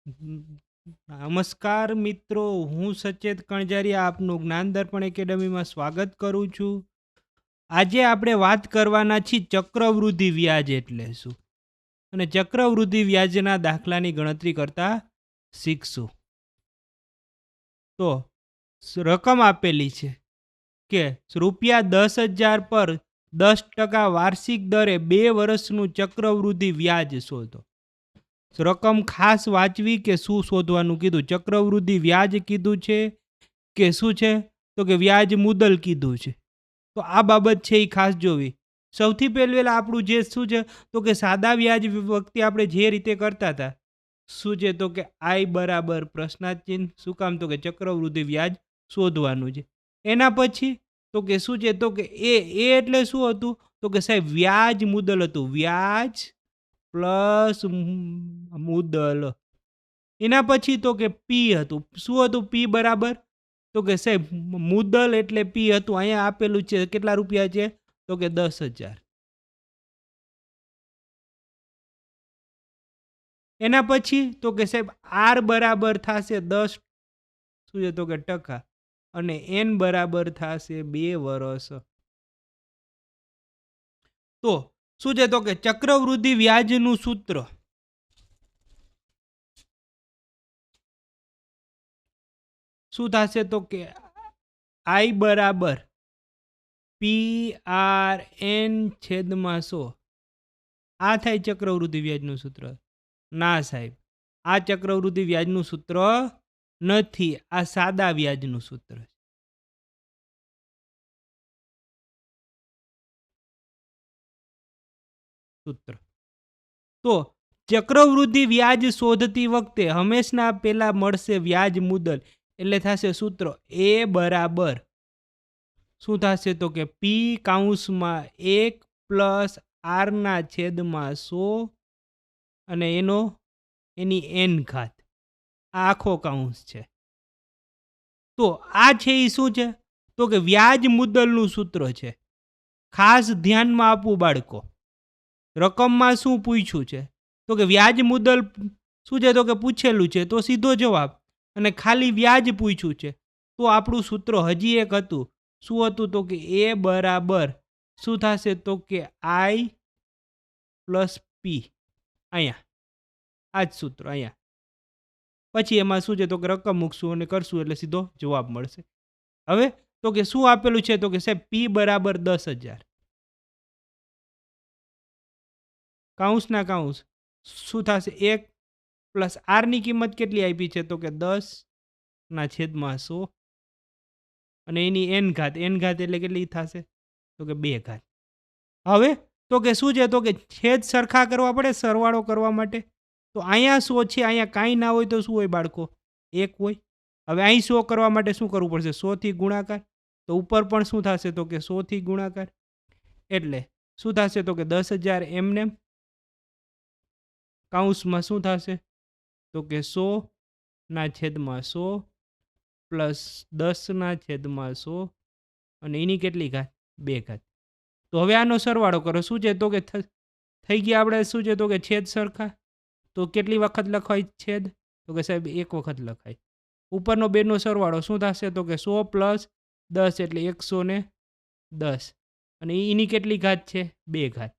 નમસ્કાર મિત્રો, હું સચેત કણજારિયા આપનું જ્ઞાન દર્પણ એકેડમીમાં સ્વાગત કરું છું. આજે આપણે વાત કરવાના છીએ ચક્રવૃદ્ધિ વ્યાજ એટલે શું અને ચક્રવૃદ્ધિ વ્યાજના દાખલાની ગણતરી કરતા શીખશું. તો રકમ આપેલી છે કે ₹10,000 પર 10% વાર્ષિક દરે 2 વર્ષનું ચક્રવૃદ્ધિ વ્યાજ શોધો. રકમ ખાસ વાંચવી કે શું શોધવાનું કીધું? ચક્રવૃદ્ધિ વ્યાજ કીધું છે કે શું છે? તો કે વ્યાજ મુદલ કીધું છે. તો આ બાબત છે એ ખાસ જોવી. સૌથી પહેલા આપણું જે શું છે તો કે સાદા વ્યાજ વખતે આપણે જે રીતે કરતા હતા શું છે તો કે આઈ બરાબર પ્રશ્નાર્થ ચિહ્ન. શું કામ? તો કે ચક્રવૃદ્ધિ વ્યાજ શોધવાનું છે. એના પછી તો કે શું છે તો કે એ એટલે શું હતું તો કે સાહેબ વ્યાજ મુદલ હતું. વ્યાજ પ્લસ મુદલ. એના પછી તો કે પી હતું. શું હતું પી બરાબર? તો કે સાહેબ મુદલ એટલે પી હતું. અહીંયા આપેલું છે કેટલા રૂપિયા છે તો કે 10,000. એના પછી તો કે સાહેબ આર બરાબર થશે 10 શું છે તો કે ટકા અને એન બરાબર થશે 2 વર્ષ. તો શું છે તો કે ચક્રવૃદ્ધિ વ્યાજનું સૂત્ર શું થશે તો કે આઈ બરાબર પી આર એન છેદમાં 100. આ થાય ચક્રવૃદ્ધિ વ્યાજનું સૂત્ર? ના સાહેબ, આ ચક્રવૃદ્ધિ વ્યાજનું સૂત્ર નથી. આ સાદા વ્યાજનું સૂત્ર છે. સૂત્ર તો ચક્રવૃદ્ધિ વ્યાજ શોધતી વખતે હંમેશા પેલા મળશે વ્યાજ મુદલ એટલે થશે સૂત્ર એ બરાબર શું થશે તો કે પી કાઉન્સમાં 1 પ્લસ આરના છેદમાં 100 અને એની એન ઘાત. આ આખો કાઉન્સ છે. તો આ છે એ શું છે તો કે વ્યાજ મુદલનું સૂત્ર છે. ખાસ ધ્યાનમાં આપવું બાળકો. રકમમાં શું પૂછ્યું છે તો કે વ્યાજ મુદલ શું છે તો કે પૂછેલું છે તો સીધો જવાબ, અને ખાલી વ્યાજ પૂછ્યું છે તો આપણું સૂત્ર હજી એક હતું. શું હતું તો કે એ બરાબર શું થશે તો કે આઈ પ્લસ પી. અહીંયા આ જ સૂત્ર અહીંયા. પછી એમાં શું છે તો કે રકમ મૂકશું અને કરશું એટલે સીધો જવાબ મળશે. હવે તો કે શું આપેલું છે તો કે સાહેબ પી બરાબર 10,000 કાઉન્સના કાઉન્સ શું થશે 1 પ્લસ આરની કિંમત કેટલી આપી છે તો કે 10/100 અને એની એન ઘાત. એન ઘાત એટલે કેટલી થશે તો કે 2 ઘાત. હવે તો કે શું છે તો કે છેદ સરખા કરવા પડે સરવાળો કરવા માટે. તો અહીંયા 100 છે, અહીંયા કાંઈ ના હોય તો શું હોય બાળકો? 1 હોય. હવે અહીં 100 કરવા માટે શું કરવું પડશે? 100 થી ગુણાકાર. તો ઉપર પણ શું થશે તો કે 100 થી ગુણાકાર. એટલે શું થશે તો કે 10,000 એમને કાઉન્સમાં શું થશે તો કે 100/100 પ્લસ 10/100 અને એની કેટલી ઘાત? 2 ઘાત. તો હવે આનો સરવાળો કરો. શું છે તો કે થઈ ગયા આપણે શું છે તો કે છેદ સરખા. તો કેટલી વખત લખાય છેદ તો કે સાહેબ 1 વખત લખાય. ઉપરનો બેનો સરવાળો શું થશે તો કે 100 પ્લસ 10 એટલે 110 અને એની કેટલી ઘાત છે? 2 ઘાત.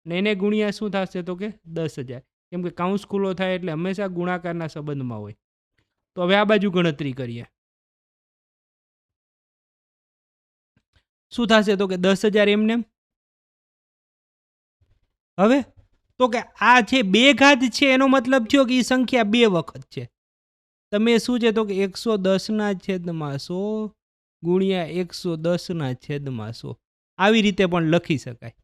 અને એને ગુણ્યા શું થશે તો કે 10,000. કેમ કે કાઉન્સ ખુલ્લો થાય એટલે હંમેશા ગુણાકારના સંબંધમાં હોય. તો હવે આ બાજુ ગણતરી કરીએ. શું થશે તો કે 10,000 એમને. હવે તો કે આ છે 2 ઘાત છે એનો મતલબ થયો કે એ સંખ્યા 2 વખત છે. તમે શું છે તો કે 110/100 ગુણ્યા 110/100 આવી રીતે પણ લખી શકાય.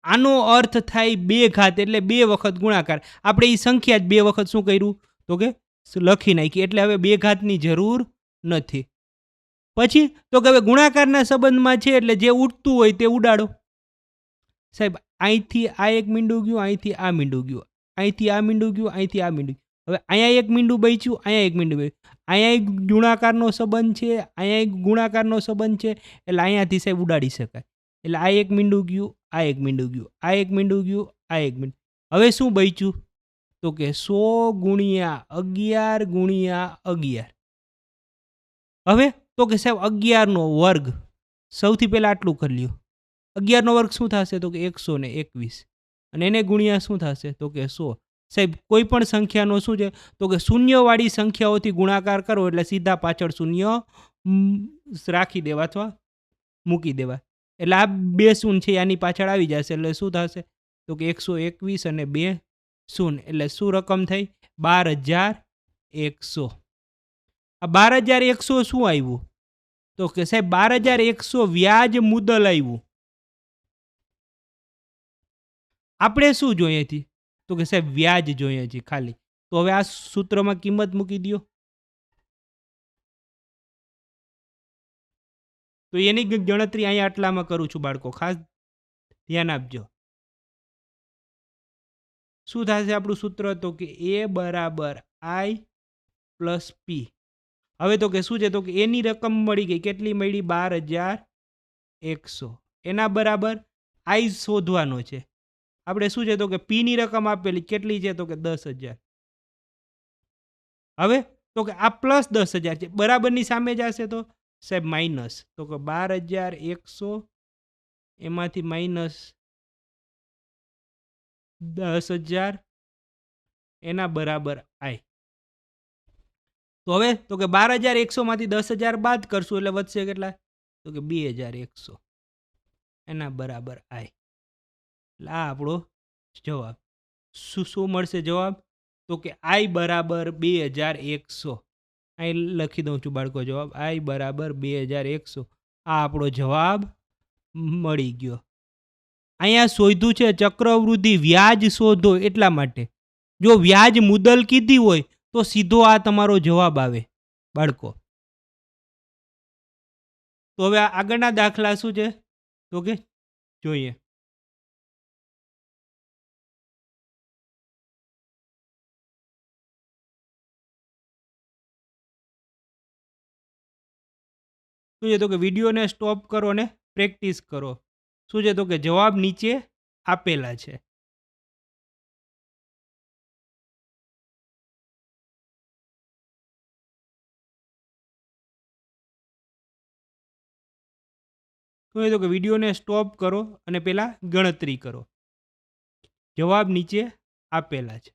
આનો અર્થ થાય 2 ઘાત એટલે 2 વખત ગુણાકાર. આપણે એ સંખ્યા જ 2 વખત શું કર્યું તો કે લખી નાખી. એટલે હવે 2 ઘાતની જરૂર નથી. પછી તો કે હવે ગુણાકારના સંબંધમાં છે એટલે જે ઉઠતું હોય તે ઉડાડો. સાહેબ અહીંથી આ એક મીંડું ગયું, અહીંથી આ મીંડું ગયું, અહીંથી આ મીંડું ગયું, અહીંથી આ મીંડું. હવે અહીંયા એક મીંડું બચ્યું, અહીંયા એક મીંડું બચ્યું. અહીંયા એક ગુણાકારનો સંબંધ છે, અહીંયા એક ગુણાકારનો સંબંધ છે એટલે અહીંયાથી સાહેબ ઉડાડી શકાય. એટલે આ એક મીંડું ગયું, આ એક મીંડું ગયું, આ એક મીંડું ગયું, આ એક મીંડું. હવે શું બચ્યું તો કે 100 ગુણ્યા 11 ગુણ્યા 11. હવે તો કે સાહેબ 11 નો વર્ગ. સૌથી પહેલા આટલું કરી લ્યો. 11 નો વર્ગ શું થશે? તો કે 121. અને એને ગુણ્યા શું થશે? તો કે 100. સાહેબ કોઈ પણ સંખ્યાનો શું છે? તો કે શૂન્યવાળી સંખ્યાઓથી ગુણાકાર કરો એટલે સીધા પાછળ શૂન્ય રાખી દેવા અથવા મૂકી દેવા. એટલે આ 2 શૂન્ય છે આની પાછળ આવી જશે એટલે શું થશે? તો કે 121 અને 2 શૂન્ય એટલે શું રકમ થઈ? 12,100. આ 12,100 શું આવ્યું? તો કે સાહેબ 12,100 વ્યાજ મુદ્દલ આવ્યું. આપણે શું જોઈએ છીએ? તો કે સાહેબ વ્યાજ જોઈએ છીએ ખાલી. તો હવે આ સૂત્રમાં કિંમત મૂકી દો. તો એની ગણતરી અહીંયા આટલામાં કરું છું બાળકો, ખાસ ધ્યાન આપજો. શું થશે આપણું સૂત્ર? તો કે એ બરાબર આઈ પ્લસ પી. હવે તો કે શું છે? તો કે એની રકમ મળી ગઈ. કેટલી મળી? 12,100. એના બરાબર આઈ શોધવાનો છે. આપણે શું છે? તો કે પી ની રકમ આપેલી કેટલી છે? તો કે 10,000. હવે તો કે આ પ્લસ 10,000 છે, બરાબરની સામે જશે તો સાહેબ માઇનસ. તો કે 12,100 એમાંથી માઇનસ 10,000 એના બરાબર આઈ. તો હવે તો કે 12,100 માંથી 10,000 બાદ કરશું એટલે વધશે કેટલા? તો કે 2,100 એના બરાબર આઈ. એટલે આ આપણો જવાબ. શું મળશે જવાબ? તો કે આઈ બરાબર 2,100. અહીં લખી દઉં છું બાળકો જવાબ. આઈ બરાબર 2,100. આ આપણો જવાબ મળી ગયો. અહીંયા શોધ્યું છે ચક્રવૃદ્ધિ વ્યાજ શોધો એટલા માટે. જો વ્યાજ મુદ્દલ કીધી હોય તો સીધો આ તમારો જવાબ આવે બાળકો. તો હવે આગળના દાખલા શું છે? તો કે જોઈએ. શું છે? તો કે વિડીયોને સ્ટોપ કરો ને પ્રેક્ટિસ કરો. શું છે? તો કે જવાબ નીચે આપેલા છે. શું છે? તો કે વિડીયોને સ્ટોપ કરો અને પહેલાં ગણતરી કરો. જવાબ નીચે આપેલા છે.